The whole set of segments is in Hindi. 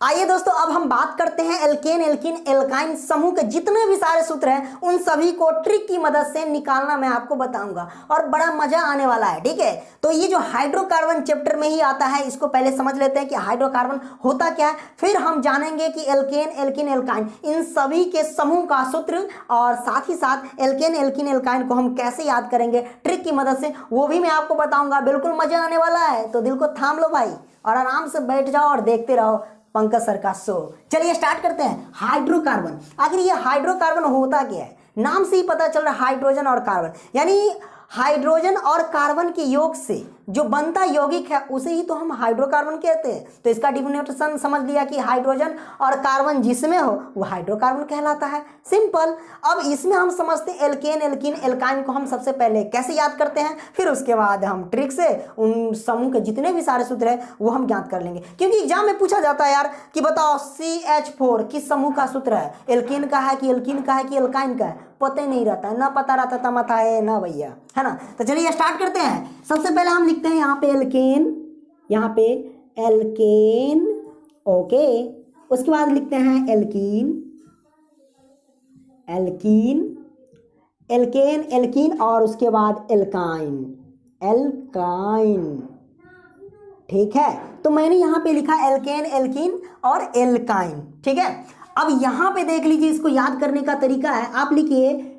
आइए दोस्तों, अब हम बात करते हैं एल्केन, एल्कीन, एल्काइन समूह के जितने भी सारे सूत्र हैं उन सभी को ट्रिक की मदद से निकालना मैं आपको बताऊंगा और बड़ा मजा आने वाला है। ठीक है, तो ये जो हाइड्रोकार्बन चैप्टर में ही आता है, इसको पहले समझ लेते हैं कि हाइड्रोकार्बन होता क्या है, फिर हम जानेंगे कि एल्केन, एल्कीन, एल्काइन इन सभी के समूह का सूत्र और साथ ही साथ एल्केन, एल्कीन, एल्काइन को हम कैसे याद करेंगे ट्रिक की मदद से, वो भी मैं आपको बताऊंगा। बिल्कुल मजा आने वाला है, तो दिल को थाम लो भाई और आराम से बैठ जाओ और देखते रहो पंकज सर का शो। चलिए स्टार्ट करते हैं। हाइड्रोकार्बन, आखिर ये हाइड्रोकार्बन होता क्या है? नाम से ही पता चल रहा है, हाइड्रोजन और कार्बन, यानी हाइड्रोजन और कार्बन के योग से जो बनता यौगिक है उसे ही तो हम हाइड्रोकार्बन कहते हैं। तो इसका डिफिनेशन समझ लिया कि हाइड्रोजन और कार्बन जिसमें हो वो हाइड्रोकार्बन कहलाता है। सिंपल। अब इसमें हम समझते हैं एल्केन, एल्कीन, एल्काइन को हम सबसे पहले कैसे याद करते हैं, फिर उसके बाद हम ट्रिक से उन समूह के जितने भी सारे सूत्र है वो हम याद कर लेंगे। क्योंकि एग्जाम में पूछा जाता है यार कि बताओ CH4 किस समूह का सूत्र है, एल्केन का है कि एल्कीन का है कि एल्काइन का है, पता ही नहीं रहता है। ना पता रहता था मत है ना भैया, है ना। तो चलिए स्टार्ट करते हैं। सबसे पहले हम लिखते हैं यहाँ पे एल्केन, यहाँ पे एल्केन, ओके। उसके बाद लिखते हैं एल्कीन, एल्कीन, एल्केन, एल्कीन और उसके बाद एल्काइन, एल्काइन। ठीक है, तो मैंने यहाँ पे लिखा एल्केन, एल्कीन और एल्काइन। ठीक है, अब यहाँ पे देख लीजिए, इसको याद करने का तरीका है, आप लिखिए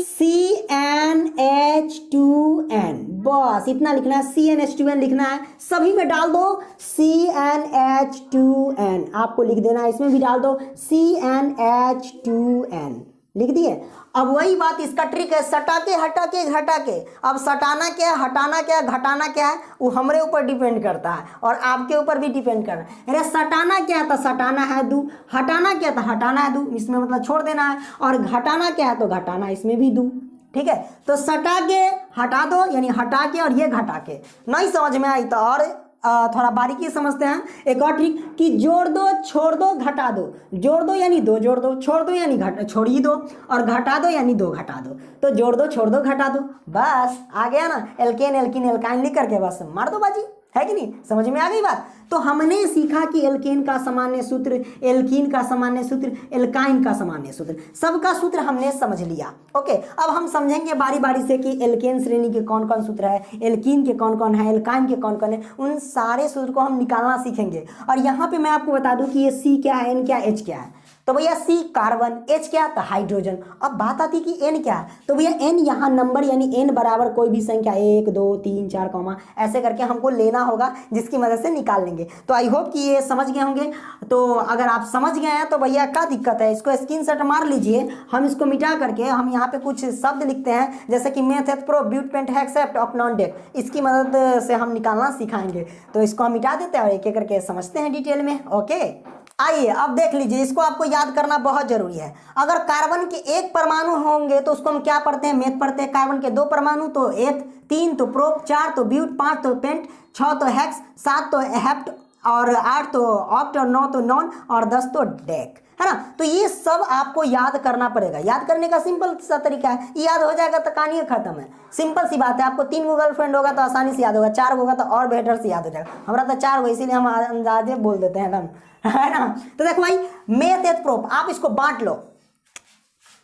CnH2n, बस इतना लिखना है। CnH2n लिखना है, सभी में डाल दो CnH2n, आपको लिख देना है, इसमें भी डाल दो CnH2n, लिख दिए। अब वही बात, इसका ट्रिक है, सटा के हटा के घटा के। अब सटाना क्या है, हटाना क्या है, घटाना क्या है, वो हमारे ऊपर डिपेंड करता है और आपके ऊपर भी डिपेंड कर रहा है। अरे सटाना क्या है तो सटाना है दू, हटाना क्या है तो हटाना है दू, इसमें मतलब छोड़ देना है, और घटाना क्या है तो घटाना इसमें भी दू। ठीक है, तो सटा के हटा दो यानी हटा के, और ये घटा के। नहीं समझ में आई तो और थोड़ा बारीकी समझते हैं। एक और ट्रिक कि जोड़ दो, छोड़ दो, घटा दो। जोड़ दो यानी दो जोड़ दो, छोड़ दो यानी छोड़ ही दो, और घटा दो यानी दो घटा दो। तो जोड़ दो, छोड़ दो, घटा दो, बस आ गया ना। एल्केन, एल्कीन, एल्काइन लिख करके बस मार दो बाजी, है कि नहीं? समझ में आ गई बात। तो हमने सीखा कि एल्केन का सामान्य सूत्र, एल्कीन का सामान्य सूत्र, एल्काइन का सामान्य सूत्र, सबका सूत्र हमने समझ लिया। ओके, अब हम समझेंगे बारी बारी से कि एल्केन श्रेणी के कौन कौन सूत्र है, एल्कीन के कौन कौन है, एल्काइन के कौन कौन है, उन सारे सूत्र को हम निकालना सीखेंगे। और यहाँ पे मैं आपको बता दूं कि ये C क्या है, N क्या, H क्या है। तो भैया C कार्बन, H क्या तो हाइड्रोजन। अब बात आती कि N क्या है, तो भैया N यहाँ नंबर यानी N बराबर कोई भी संख्या 1 2 3 4 कॉमा ऐसे करके हमको लेना होगा, जिसकी मदद से निकाल लेंगे। तो आई होप कि ये समझ गए होंगे। तो अगर आप समझ गए हैं तो भैया क्या दिक्कत है, इसको स्क्रीनशॉट मार लीजिए। हम इसको मिटा करके हम यहाँ पे कुछ शब्द लिखते हैं, जैसे कि meth, pro, but, pent, hex hept, oct non, dec, इसकी मदद से हम निकालना सिखाएंगे। तो इसको हम मिटा देते हैं और एक एक करके समझते हैं डिटेल में। ओके, आइए अब देख लीजिए, इसको आपको याद करना बहुत जरूरी है। अगर कार्बन के एक परमाणु होंगे तो उसको हम क्या पढ़ते हैं, मेथ पढ़ते हैं। कार्बन के दो परमाणु तो एथ, 3 तो प्रोप, 4 तो ब्यूट, 5 तो पेंट, 6 तो हेक्स, 7 तो हेप्ट, और 8 तो ऑक्ट, और 9 तो नॉन, और 10 तो डेक, है ना। तो ये सब आपको याद करना पड़ेगा। याद करने का सिंपल सा तरीका है, याद हो जाएगा तो कहानी खत्म है। सिंपल सी बात है। आपको 3 गो गर्लफ्रेंड होगा तो आसानी से याद होगा, 4 होगा तो और बेटर से याद हो जाएगा। हमारा तो 4 हो, इसीलिए हम अंदाजे बोल देते हैं एकदम, है ना। तो देखो भाई, मेथ, प्रोप, आप इसको बांट लो।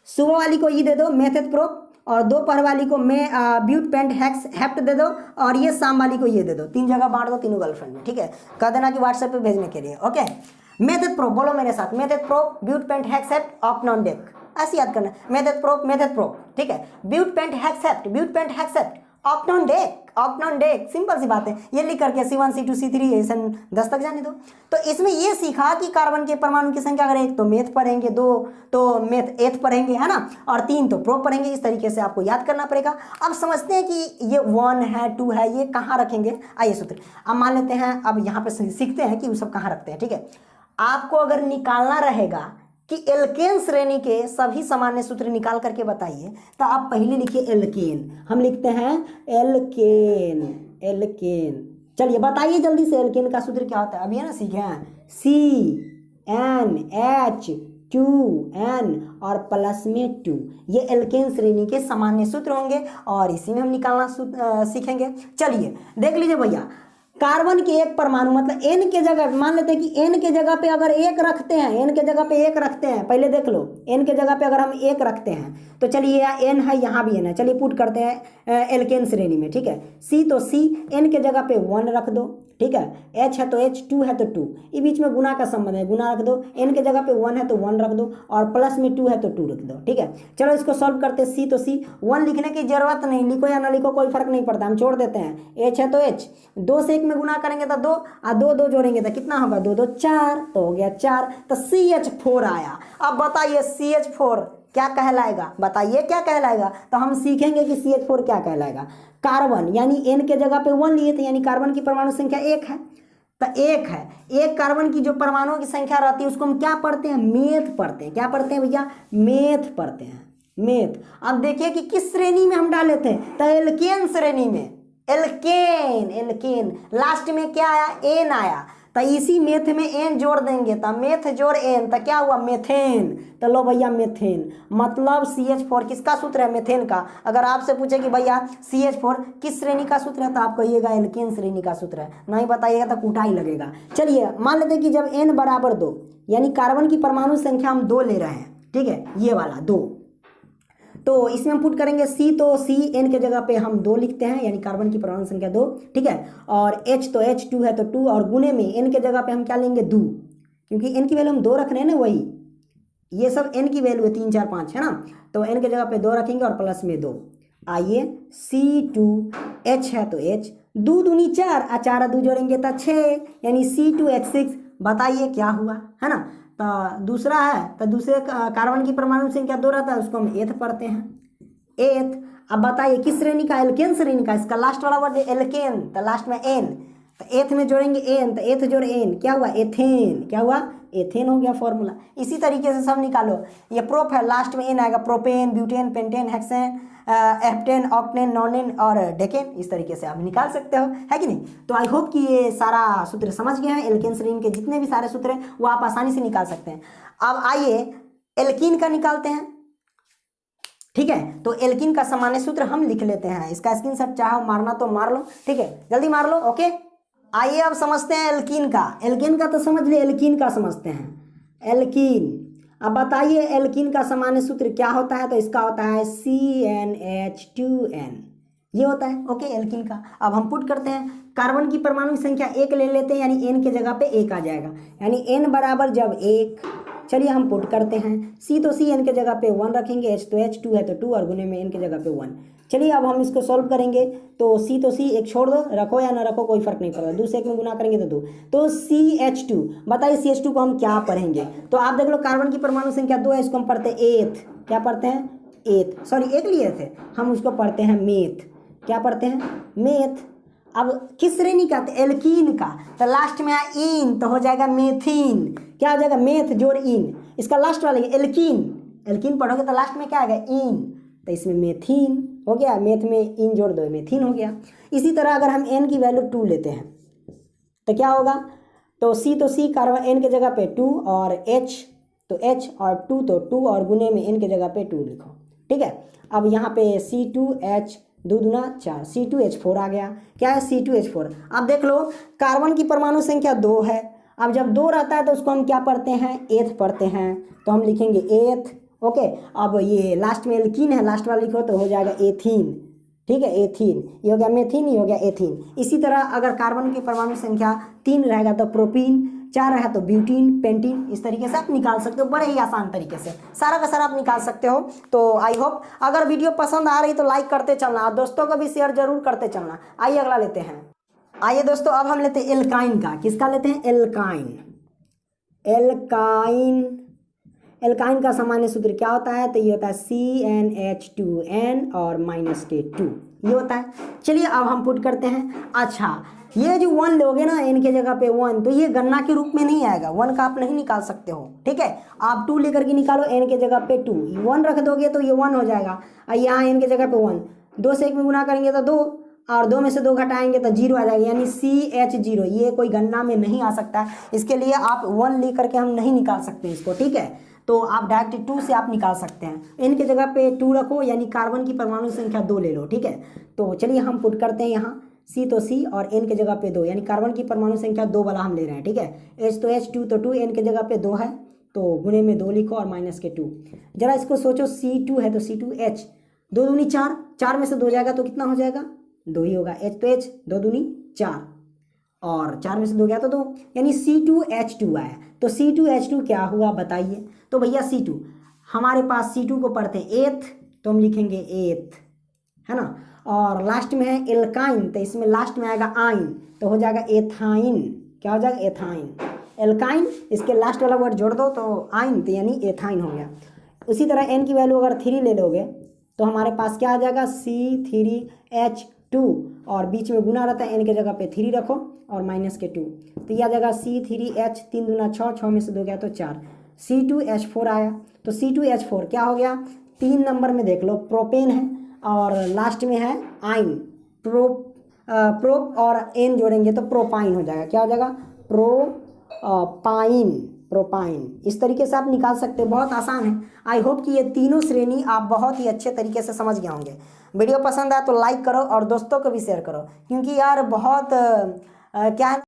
सुबह वाली को ये दे दो मेथ, प्रोप, और दोपहर वाली को मैं ब्यूट, पेंट, हेक्स, हेप्ट दे दो, और ये शाम वाली को ये दे दो। 3 जगह बांट दो तीनों गर्लफ्रेंड में, ठीक है। कह देना कि व्हाट्सएप पे भेजने के लिए। ओके, मेथड प्रो, बोलो मेरे साथ, method pro, but, pent, hex, hept, oct non, dec, ऐसे याद करना। मेथड प्रो, मेथड प्रो, ठीक है। But, pent, hex, hept, but, pent, hex, hept, oct non, dec, oct non, dec, simple सी बात है। ये लिख करके C1 C2 C3 ऐसे 10 तक जाने दो। तो इसमें ये सीखा कि कार्बन के परमाणु की संख्या अगर 1 तो मेथ पढ़ेंगे, 2 तो मेथ एथ पढ़ेंगे, है ना, और 3 तो प्रो पढ़ेंगे। इस तरीके से आपको याद करना पड़ेगा। अब समझते हैं कि ये 1 है, 2 है, ये कहाँ रखेंगे। आइए सूत्र अब मान लेते हैं। अब यहाँ पे सीखते हैं कि वो सब कहाँ रखते हैं, ठीक है। आपको अगर निकालना रहेगा कि एल्केन श्रेणी के सभी सामान्य सूत्र निकाल करके बताइए, तो आप पहले लिखिए एल्केन। हम लिखते हैं एल्केन, एल्केन। चलिए बताइए जल्दी से एल्केन का सूत्र क्या होता है। अभी है ना सीखे हैं, CnH2n और प्लस में 2, ये एल्केन श्रेणी के सामान्य सूत्र होंगे और इसी में हम निकालना सीखेंगे। चलिए देख लीजिए भैया, कार्बन के एक परमाणु मतलब n के जगह, मान लेते हैं कि n के जगह पे अगर एक रखते हैं, n के जगह पे एक रखते हैं, पहले देख लो n के जगह पे अगर हम एक रखते हैं तो चलिए n है, यहाँ भी n है, चलिए पुट करते हैं एल्केन श्रेणी में, ठीक है। C तो C n के जगह पे 1 रख दो, ठीक है। H है तो H, 2 है तो 2, ये बीच में गुना का संबंध है, गुना रख दो। n के जगह पे 1 है तो 1 रख दो, और प्लस में 2 है तो 2 रख दो, ठीक है। चलो इसको सॉल्व करते हैं। C तो C, 1 लिखने की जरूरत नहीं, लिखो या ना लिखो कोई फर्क नहीं पड़ता, हम छोड़ देते हैं। H है तो H, 2 से 1 में गुना करेंगे तो 2, और 2 2 जोड़ेंगे तो कितना होगा, 2 2 4, तो हो गया 4, तो CH4 आया। अब बताइए CH4 क्या कहलाएगा, बताइए क्या कहलाएगा। तो हम सीखेंगे कि CH4 क्या कहलाएगा। कार्बन यानी n के जगह पे 1 लिए थे, यानी कार्बन की परमाणु संख्या 1 है, तो 1 है। एक कार्बन की जो परमाणुओं की संख्या रहती है उसको हम क्या पढ़ते हैं, मेथ पढ़ते हैं। क्या पढ़ते हैं भैया, मेथ पढ़ते हैं, मेथ। अब देखिए कि किस श्रेणी में हम डाले थे, तो एल्केन श्रेणी में, एल्केन, एल्केन लास्ट में क्या आया, एन आया, तो इसी मेथ में एन जोड़ देंगे, तो मेथ जोड़ एन, तो क्या हुआ, मेथेन। तो लो भैया मेथेन, मतलब CH4 किसका सूत्र है, मेथेन का। अगर आपसे पूछे कि भैया CH4 किस श्रेणी का सूत्र है, तो आप कहिएगा एल्केन श्रेणी का सूत्र है, नहीं बताइएगा तो कुटाई लगेगा। चलिए मान लेते हैं कि जब n बराबर 2, यानी कार्बन की परमाणु संख्या हम 2 ले रहे हैं, ठीक है, ये वाला 2, तो इसमें हम पुट करेंगे C तो C, n के जगह पे हम 2 लिखते हैं, यानी कार्बन की परमाणु संख्या 2, ठीक है। और H तो H, 2 है तो 2, और गुने में n के जगह पे हम क्या लेंगे, 2, क्योंकि n की वैल्यू हम 2 रख रहे हैं ना, वही ये सब n की वैल्यू है, 3 4 5 है ना, तो n के जगह पे 2 रखेंगे और प्लस में 2। आइए C2H है तो H, 2 दूनी 4, और 4 2 जोड़ेंगे तो 6, यानी C2H6। बताइए क्या हुआ, है ना। तो दूसरा है, तो दूसरे कार्बन की परमाणु संख्या 2 रहता है, उसको हम एथ पढ़ते हैं, एथ। अब बताइए किस श्रेणी का, एल्केन श्रेणी का, इसका लास्ट वाला वर्ड एल्केन, तो लास्ट में एन, तो एथ में जोड़ेंगे एन, तो एथ जोड़ एन क्या हुआ, एथेन, क्या हुआ, एथेन हो गया फॉर्मूला। इसी तरीके से सब निकालो, ये प्रोप है, लास्ट में एन आएगा, propane, butane, pentane, hexane, heptane, octane, nonane और डेकेन, इस तरीके से आप निकाल सकते हो, है कि नहीं। तो आई होप कि ये सारा सूत्र समझ गए हैं, एल्केन श्रेणी के जितने भी सारे सूत्र हैं वो आप आसानी से निकाल सकते हैं। अब आइए एल्कीन का निकालते हैं, ठीक है। तो एल्कीन का सामान्य सूत्र हम लिख लेते हैं, इसका स्क्रीनशॉट चाहो मारना तो मार लो, ठीक है, जल्दी मार लो, ओके। आइए अब समझते हैं एल्कीन का, एल्कीन का तो समझ लिए, एल्कीन का समझते हैं, एल्कीन। अब बताइए एल्कीन का सामान्य सूत्र क्या होता है, तो इसका होता है CnH2n, ये होता है, ओके, एल्कीन का। अब हम पुट करते हैं, कार्बन की परमाणु संख्या 1 ले लेते हैं, यानी n के जगह पे 1 आ जाएगा, यानी n बराबर जब 1, चलिए हम पुट करते हैं। C तो C, n के जगह पे 1 रखेंगे, H तो H, 2 है तो 2, और गुने में n के जगह पे 1। चलिए अब हम इसको सॉल्व करेंगे, तो C तो C, एक छोड़ दो, रखो या ना रखो कोई फर्क नहीं पड़ता, 2 से 1 में गुना करेंगे तो 2, तो CH2। बताइए CH2 को हम क्या पढ़ेंगे, तो आप देख लो कार्बन की परमाणु संख्या 2 है, इसको हम पढ़ते हैं एथ, क्या पढ़ते हैं, एथ, सॉरी 1 लिए थे, हम उसको पढ़ते हैं मेथ, क्या पढ़ते हैं, मेथ। अब किस श्रेणी का, एल्कीन का, तो लास्ट में आया इन, तो हो जाएगा मेथिन, क्या हो जाएगा, मेथ जोड़ इन, इसका लास्ट वाला एल्कीन, एल्कीन पढ़ोगे तो लास्ट में क्या आएगा, इन, तो इसमें मेथिन हो गया, मेथ में इन जोड़ दो, मेथिन हो गया। इसी तरह अगर हम n की वैल्यू 2 लेते हैं तो क्या होगा, तो C तो C, कार्बन n के जगह पे 2, और H तो H, और 2 तो 2, और गुने में n के जगह पे 2 लिखो, ठीक है। अब यहाँ पे C2H, 2 दूना 4, C2H4 आ गया, क्या है, C2H4। अब देख लो कार्बन की परमाणु संख्या 2 है, अब जब 2 रहता है तो उसको हम क्या पढ़ते हैं, एथ पढ़ते हैं, तो हम लिखेंगे एथ, ओके। अब ये लास्ट में एल्कीन है, लास्ट वाला लिखो तो हो जाएगा एथीन, ठीक है, एथीन, ये हो गया मेथिन, ये हो गया एथीन। इसी तरह अगर कार्बन की परमाणु संख्या 3 रहेगा तो प्रोपीन, 4 रहा तो ब्यूटीन, पेंटीन, इस तरीके से आप निकाल सकते हो, बड़े ही आसान तरीके से सारा का सारा आप निकाल सकते हो। तो आई होप अगर वीडियो पसंद आ रही तो लाइक करते चलना, और दोस्तों को भी शेयर जरूर करते चलना। आइए अगला लेते हैं, आइए दोस्तों अब हम लेते हैं एल्काइन का, किसका लेते हैं, एल्काइन, एल्काइन, एल्काइन का सामान्य सूत्र क्या होता है, तो ये होता है CnH2n और -K2, ये होता है। चलिए अब हम पुट करते हैं। अच्छा ये जो 1 लोगे ना n के जगह पे 1, तो ये गणना के रूप में नहीं आएगा, 1 का आप नहीं निकाल सकते हो, ठीक है। आप 2 लेकर के निकालो, n के जगह पे 2, 1 रख दोगे तो ये 1 हो जाएगा, और यहाँ n के जगह पे 1, 2 से 1 में गुना करेंगे तो 2, और 2 में से 2 घटाएंगे तो 0 आ जाएगा, यानी CH0, ये कोई गणना में नहीं आ सकता, इसके लिए आप 1 ले करके हम नहीं निकाल सकते इसको, ठीक है। तो आप डायरेक्ट 2 से आप निकाल सकते हैं, n के जगह पे 2 रखो, यानी कार्बन की परमाणु संख्या 2 ले लो, ठीक है। तो चलिए हम पुट करते हैं यहाँ, सी तो सी और एन के जगह पे 2, यानी कार्बन की परमाणु संख्या 2 वाला हम ले रहे हैं, ठीक है। एच तो एच, टू तो 2, एन के जगह पे 2 है तो गुणे में 2 लिखो और माइनस के 2। जरा इसको सोचो, C2 है तो C2H, 2 दूनी 4, 4 में से 2 जाएगा तो कितना हो जाएगा, 2 ही होगा। H तो H, 2 दूनी 4 और 4 में से 2 गया तो 2, यानी C2H2 आया। तो C2H2 क्या हुआ बताइए। तो भैया C2, हमारे पास C2 को पढ़ते हैं एथ, तो हम लिखेंगे एथ, है ना। और लास्ट में है एल्काइन, तो इसमें लास्ट में आएगा आइन, तो हो जाएगा एथाइन। क्या हो जाएगा, एथाइन। एल्काइन, इसके लास्ट वाला वर्ड जोड़ दो तो आइन, तो यानी एथाइन हो गया। उसी तरह एन की वैल्यू अगर 3 ले लोगे तो हमारे पास क्या आ जाएगा, C3H2, और बीच में गुना रहता है, एन के जगह पे 3 रखो और माइनस के 2, तो यह आ जाएगा C3H, 3 दूना 6, 6 में से 2 गया तो 4, C2H4 आया। तो C2H4 क्या हो गया, 3 नंबर में देख लो प्रोपेन है और लास्ट में है आइन, प्रोप और एन जोड़ेंगे तो प्रोपाइन हो जाएगा। क्या हो जाएगा, प्रोपाइन, प्रोपाइन। इस तरीके से आप निकाल सकते हो, बहुत आसान है। आई होप कि ये तीनों श्रेणी आप बहुत ही अच्छे तरीके से समझ गए होंगे। वीडियो पसंद आया तो लाइक करो और दोस्तों को भी शेयर करो, क्योंकि यार बहुत क्या है